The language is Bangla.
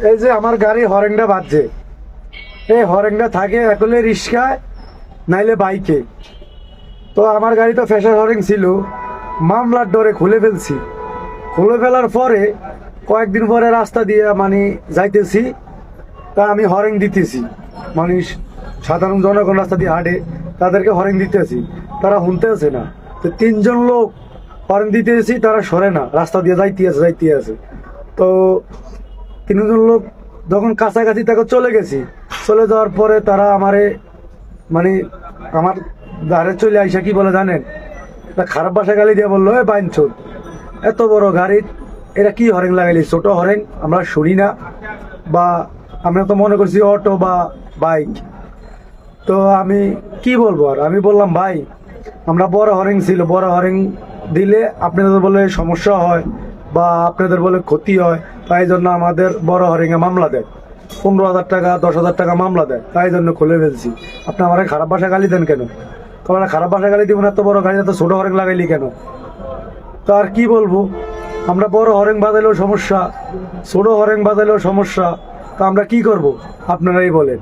এই যে আমার গাড়ি হরেনটা বাজছে, এই হরেনটা থাকে একলে রিক্সায় নাইলে বাইকে। তো আমার গাড়ি তো ফ্যাশন হরেন ছিল, মামলার ডরে খুলে ফেলছি। খুলে ফেলার পরে কয়েকদিন পরে রাস্তা দিয়ে মানে যাইতেছি, তা আমি হরেন দিতেছি, মানে সাধারণ জনগণ রাস্তা দিয়ে হাঁটে, তাদেরকে হরেন দিতেছি, তারা শুনতেছে না। তো তিনজন লোক হরেন দিতেছি, তারা সরে না, রাস্তা দিয়ে যাইতে আছে। তো তিনজন লোক যখন কাছাকাছি তাকে চলে গেছি, চলে যাওয়ার পরে তারা আমারে মানে আমার ধারে চলে আইসা কি বলে জানেন, তা খারাপ ভাষা গালি দিয়ে বললো, বাইনচোদ, এত বড় গাড়ি এটা কি হরেন লাগাইলি, ছোট হরেন আমরা শুনি না, বা আমরা তো মনে করছি অটো বা বাইক। তো আমি কি বলবো, আর আমি বললাম ভাই আমরা বড় হরেন ছিল, বড় হরেন দিলে আপনাদের বলে সমস্যা হয় বা আপনাদের বলে ক্ষতি হয়, তাই জন্য আমাদের বড় হরেঙ্গে মামলা দেয়, 15,000 টাকা 10,000 টাকা মামলা দেয়, তাই জন্য খুলে ফেলছি। আপনি আমার খারাপ ভাষা গালি দেন কেন? তোমার খারাপ ভাষা গালি দিব না, এত বড় গাড়ি, এত ছোট হরেন লাগাইলি কেন? তো আর কি বলবো, আমরা বড় হরেন বাজাইলেও সমস্যা, ছোট হরেন বাজাইলেও সমস্যা, তা আমরা কি করব আপনারাই বলেন।